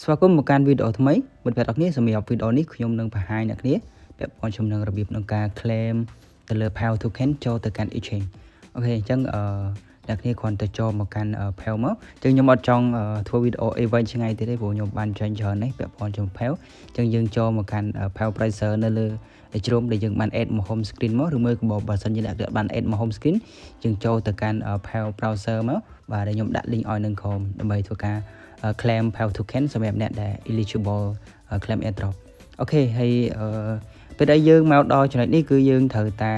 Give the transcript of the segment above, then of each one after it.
ស្វាគមន៍មកកាន់វីដេអូថ្មីមិត្តភក្តិអរគ្នាសម្រាប់វីដេអូនេះខ្ញុំនឹងបង្ហាញអ្នកគ្នាពាក់ព័ន្ធជាមួយនឹងរបៀបក្នុងការ claim ទៅលើ PAL token ចូលទៅកាន់ exchange អូខេអញ្ចឹងអ្នកគ្នាគ្រាន់តែចូលមកកាន់ PAL មកអញ្ចឹងខ្ញុំអត់ចង់ធ្វើវីដេអូ event ឆ្ងាយទៀតទេព្រោះខ្ញុំបានចាញ់ច្រើននេះពាក់ព័ន្ធជាមួយ PAL អញ្ចឹងយើងចូលមកកាន់ PAL pricer នៅលើជ្រុំដែលយើងបាន add មក home screen មកឬមួយក៏បើសិនជាអ្នកបាន add មក home screen យើងចូលទៅកាន់ PAL browser មកបាទដែលខ្ញុំដាក់ link ឲ្យនឹងក្រុមដើម្បីធ្វើការclaim PAL token សម្រាប់អ្នកដែល eligible claim airdrop អូខេហើយពេលដែលយើងមកដល់ចំណុចនេះគឺយើងត្រូវតែ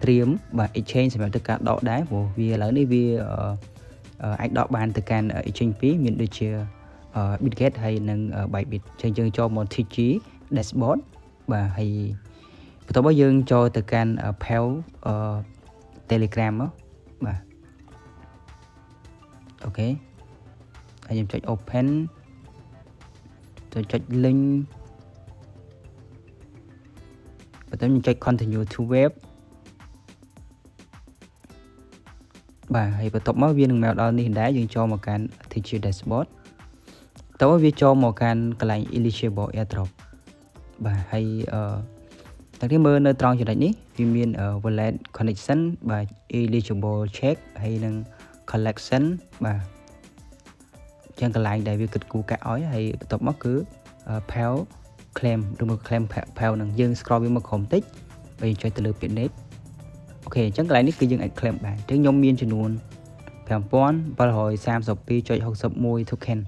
ត្រៀមបាទ exchange សម្រាប់ធ្វើការដកដែរព្រោះវាឥឡូវនេះវាអាចដកបានទៅកាន់ exchange 2មានដូចជា Bitget ហើយនិង Bybit អញ្ចឹងយើងចូលមក TG dashboard បាទហើយបន្ទាប់មកយើងចូលទៅកាន់ PAL Telegram មកបាទអូខេហើយខ្ញុំចុច open ចុច link បន្ទាប់ខ្ញុំចុច continue to web បាទហើយបន្ទាប់មកវានឹងមកដល់នេះដែរយើងចូលមកកាន់ TG dashboard តើវាចូលមកកាន់កន្លែង eligible airdrop បាទហើយតាំងពីមើលនៅត្រង់ចំណុចនេះវាមាន wallet connection បាទ eligible check ហើយនឹង collection បាទចឹងកន្លែងដែលវាគិតគូរកាក់ឲ្យហើយបន្ទាប់មកគឺ PAL claim ឬមក claim PAL នឹងយើង scroll វាមកក្រោមបន្តិចបើយើងចុចទៅលើពាក្យ next អូខេអញ្ចឹងកន្លែងនេះគឺយើងអាច claim បានអញ្ចឹងខ្ញុំមានចំនួន 5732.61 token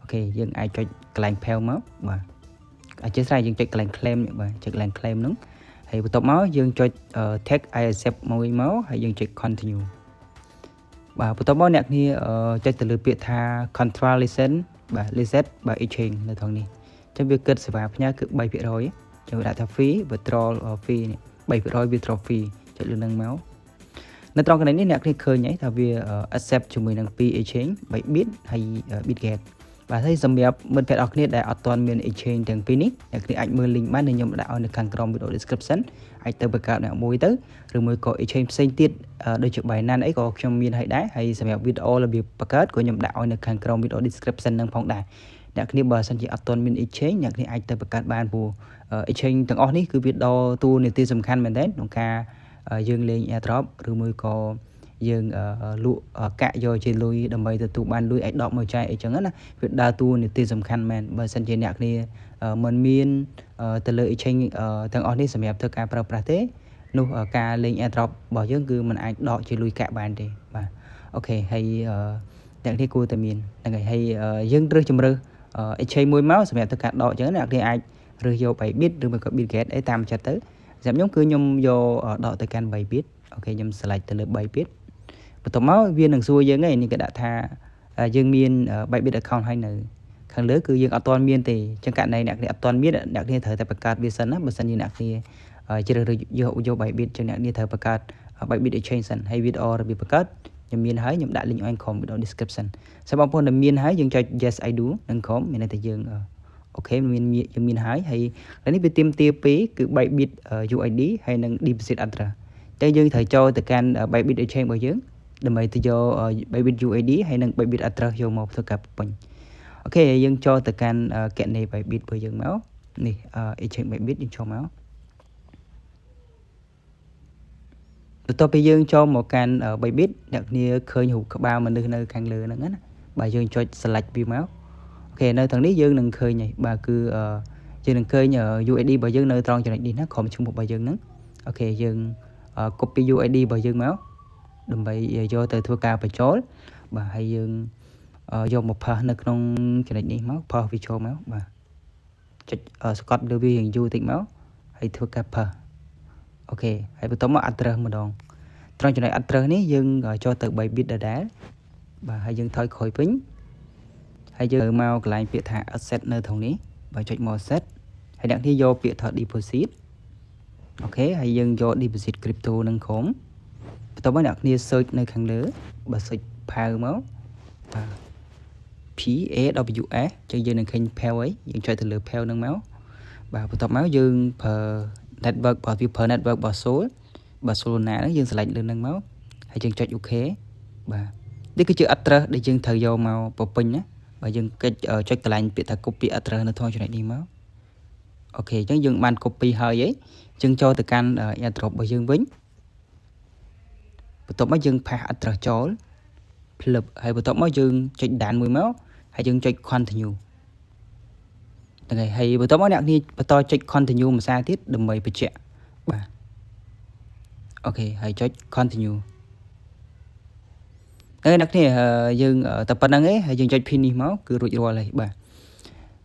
អូខេយើងអាចចុចកន្លែង PAL មកបាទអញ្ចឹងស្រាយយើងចុចកន្លែង claim នេះបាទចុចកន្លែង claim ហ្នឹងហើយបន្ទាប់មកយើងចុច take I accept មួយមកហើយយើងចុច continue បាទបន្ទាប់មកអ្នកគ្នាចុចទៅលើពាក្យថា control license បាទ license បាទ exchange នៅត្រង់នេះអញ្ចឹងវាគិតសេវាផ្ញើគឺ 3% ចូលដាក់ថា fee withdrawal fee នេះ 3% withdrawal fee ចុចលើនឹងមកនៅត្រង់កន្លែងនេះអ្នកគ្នាឃើញហើយថាវា accept ជាមួយនឹង2 exchange Bybit ហើយ Bitget បាទហើយសម្រាប់មិត្តភក្តិអរគ្នាដែលអត់ទាន់មាន exchange ទាំងពីរនេះអ្នកគ្នាអាចមើល link បានដែលខ្ញុំដាក់ឲ្យនៅខាងក្រោម video description អាចទៅបង្កើតអ្នកមួយទៅឬមួយក៏ exchange ផ្សេងទៀតដូចជា Binance អីក៏ខ្ញុំមានឲ្យដែរហើយសម្រាប់ video របៀបបង្កើតក៏ខ្ញុំដាក់ឲ្យនៅខាងក្រោម video description នឹងផងដែរអ្នកគ្នាបើសិនជាអត់ទាន់មាន exchange អ្នកគ្នាអាចទៅបង្កើតបានព្រោះ exchange ទាំងអស់នេះគឺវាដើរតួនាទីសំខាន់មែនទែនក្នុងការយើងលេង airdrop ឬមួយក៏យើងលក់កាក់យកជាលុយដើម្បីទទួលបានលុយអាចដកមកចាយអីចឹងណាវាដើរតួនាទីសំខាន់មែនបើសិនជាអ្នកគ្នាមិនមានទៅលើ exchange ទាំងអស់នេះសម្រាប់ធ្វើការប្រើប្រាស់ទេនោះការលេង airdrop របស់យើងគឺมันអាចដកជាលុយកាក់បានទេបាទអូខេហើយអ្នកគ្នាគួរតែមានហ្នឹងហើយយើងរើសជំរើស exchange មួយមកសម្រាប់ធ្វើការដកចឹងអ្នកគ្នាអាចរើសយក Bybit ឬមួយក៏ Bitget អីតាមចិត្តទៅសម្រាប់ខ្ញុំគឺខ្ញុំយកដកទៅកាន់ Bybit អូខេខ្ញុំ select ទៅលើ Bybit បន្ទាប់មកវានឹងសួរយើងឯងនេះគេដាក់ថាយើងមាន Bybit account ហើយនៅខាងលើគឺយើងអត់ទាន់មានទេអញ្ចឹងករណីអ្នកគ្នាអត់ទាន់មានអ្នកគ្នាត្រូវតែបង្កើតវាសិនណាបើសិនជាអ្នកគ្នាជ្រើសរើសយក Bybit ចឹងអ្នកគ្នាត្រូវបង្កើត Bybit exchange សិនហើយ video របៀបបង្កើតខ្ញុំមានហើយខ្ញុំដាក់ link ឲ្យក្រុម video description សម្រាប់បងប្អូនដែលមានហើយយើងចុច yes I do នឹងក្រុមមានន័យថាយើងអូខេយើងមានហើយនេះវាទាមទារពីគឺ Bybit UID ហើយនិង deposit address តែយើងត្រូវចូលទៅកាន់ Bybit exchange របស់យើងដើម្បីទៅយក Bybit UID ហើយនិង Bybit address យកមកធ្វើការពេញអូខេយើងចូលទៅកាន់គណនី Bybit របស់យើងមកនេះ exchange Bybit យើងចូលមកបន្ទាប់ពីយើងចូលមកកាន់ Bybit អ្នកគ្នាឃើញរូបក្បាលមនុស្សនៅខាងលើហ្នឹងណាបាទយើងចុច select វាមកអូខេនៅត្រង់នេះយើងនឹងឃើញហើយបាទគឺយើងនឹងឃើញ UID របស់យើងនៅត្រង់ចំណុចនេះណាក្រុមឈ្មោះរបស់យើងហ្នឹងអូខេយើង copy UID របស់យើងមកដើម្បីយកទៅធ្វើការបញ្ចូលបាទហើយយើងយកមកផាសនៅក្នុងចំណុចនេះមកផាសវាចូលមកបាទចុចស្កត់លើវាយើងយូរតិចមកហើយធ្វើការផាសអូខេហើយបន្តមក address ម្ដងត្រង់ចំណុច address នេះយើងចូលទៅ Bybit ដដែលបាទហើយយើងថយក្រោយវិញហើយយើងមកកន្លែងពាក្យថា asset នៅត្រង់នេះបើចុចមក asset ហើយអ្នកនេះយកពាក្យថា deposit អូខេហើយយើងយក deposit crypto នឹងក្រុមបន្ទាប់មកអ្នកគ្នា search នៅខាងលើបើ search PAL មកបាទ PAWS ចឹងយើងនឹងឃើញ PAL ហើយយើងចុចទៅលើ PAL នឹងមកបាទបន្ទាប់មកយើងប្រើ network បើវាប្រើ network របស់ Sol បើ Solana ហ្នឹងយើង select លើនឹងមកហើយយើងចុច OK បាទនេះគឺជា address ដែលយើងត្រូវយកមកបំពេញណា và dừng cái cho cái lạnh bị ta copy address nó thôi cho này đi máu ok chứ dừng ban copy hơi ấy dừng cho từ can airdrop bởi dừng vĩnh bắt mới dừng pass address cho lập hay bắt mới dừng cho đạn mùi máu hay dừng cho continue hay bắt mới đi bắt cho continue mà xa tiết đừng mày bị chạy bà ok hay cho continue cái đặc này dừng tập bản năng ấy hay dừng cho pin đi máu cứ rụi rồi lại bà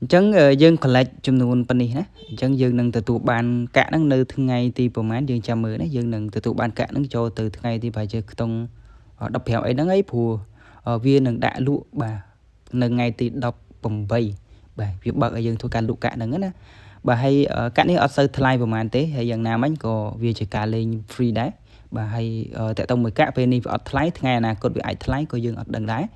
chẳng dân collect chấm nôn pan này chẳng dân nâng từ tụ bàn cả nâng nơi thường ngày thì bộ máy dân chăm mới đấy dân nâng từ tụ bàn cả nâng cho từ thường ngày thì phải chơi tông đọc hẻo ấy nâng ấy phù viên nâng đã lụ bà nâng ngày thì đọc bầm bay bà việc bậc ở dân thôi cả lụ cả nâng á bà hay cả này ở sơ thay bộ máy thế hay dân nào mấy có việc chỉ cả lên free đấy bà hay tại tông mới cả bên này ở thay ngày nào còn bị ai thay có dân ở đằng đáy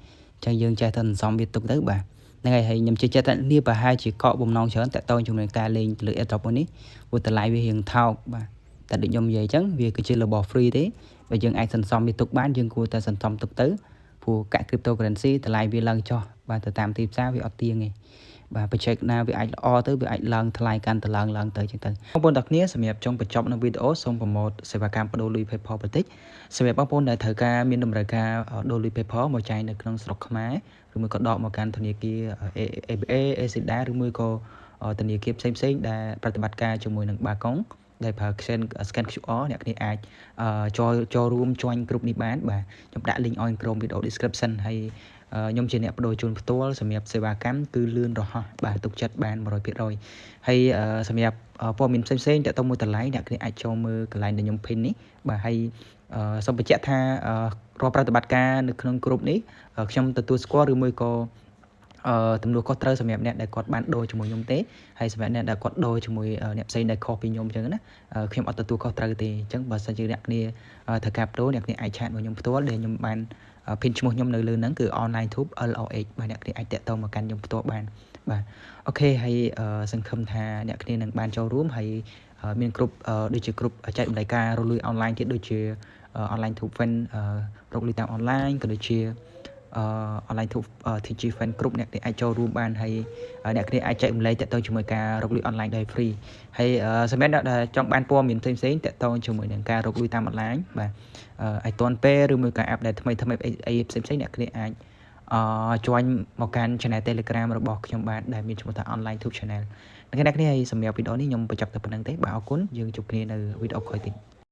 chẳng dân trai thần xong việc tục tới bà ngày hay nhầm chơi tận nia bà hai chỉ cọ bông non chớn tại tôi trong này ca lên lựa airdrop này vừa từ lại về hiện thao bà tại định nhom vậy chấn vì cái chơi là bỏ free thế bây giờ ai sẵn xong đi tục bán dương của ta sẵn xong tục tới phù cả cryptocurrency từ lại về lần cho bà từ tam tìm sao vì ở tiền này bà phải check nào vì ai o tới vì ai lần lại can từ lần tới chân từng bông đặc nia sẽ nhập trong bài trong video xong vào một sẽ vào cam đôi lui paper phân tích sẽ nhập bông đại thời ca miền đông đại ca ở đôi lui paper một chai được trong stock máy rồi mới có đọ một can thằng kia đá rồi mới có thằng kia xem đã bắt bắt ca cho mùi nâng ba cống đây phải scan QR này ai cho room join group đi bán bà chúng đã link on Chrome video description hay nhom trên nẹp đôi chun tour sầm nhập xe ba cắm cứ lươn rồi ha bà tục chất bàn mà rồi biết rồi hay sầm nhập po mình xem để tông mua tờ lái nè cái ai cho mơ cái line để nhom pin ní bà hay xong bị chết thaรอប្រតិបត្តិការនៅក្នុងក្រុមនេះខ្ញុំទទួលស្គាល់ឬមួយក៏ទំនួលខុសត្រូវសម្រាប់អ្នកដែលគាត់បានដូរជាមួយខ្ញុំទេហើយសម្រាប់អ្នកដែលគាត់ដូរជាមួយអ្នកផ្សេងដែលខុសពីខ្ញុំអញ្ចឹងណាខ្ញុំអត់ទទួលខុសត្រូវទេអញ្ចឹងបើសិនជាអ្នកគ្នាត្រូវការដូរអ្នកគ្នាអាចឆាតមកខ្ញុំផ្ទាល់ដែលខ្ញុំបានភិនឈ្មោះខ្ញុំនៅលើហ្នឹងគឺ online tube LOH បាទអ្នកគ្នាអាចតាក់ទងមកកាន់ខ្ញុំផ្ទាល់បានបាទអូខេហើយសង្ឃឹមថាអ្នកគ្នានឹងបានចូលរួមហើយមានគ្រប់ដូចជាគ្រប់ចែកបណ្ដាយការរលួយ online ទៀតដូចជា online tube fan រកលុយតាម online ក៏ដូចជា online tube TG fan group អ្នកគ្នាអាចចូលរួមបានហើយអ្នកគ្នាអាចចែកម្លែកតាក់ទងជាមួយការរកលុយ online ដោយ free ហើយសម្រាប់អ្នកដែលចង់បានព័ត៌មានផ្សេងៗតាក់ទងជាមួយនឹងការរកលុយតាម online បាទឲ្យទាន់ពេលឬមួយក៏ app ដែលថ្មីអីផ្សេងៗអ្នកគ្នាអាចjoin មកកាន់ channel Telegram របស់ខ្ញុំបានដែលមានឈ្មោះថា online tube channel អ្នកគ្នាហើយសម្រាប់វីដេអូនេះខ្ញុំបញ្ចប់តែប៉ុណ្្នឹងទេបាទអរគុណយើងជួបគ្នានៅវីដេអូក្រោយទៀត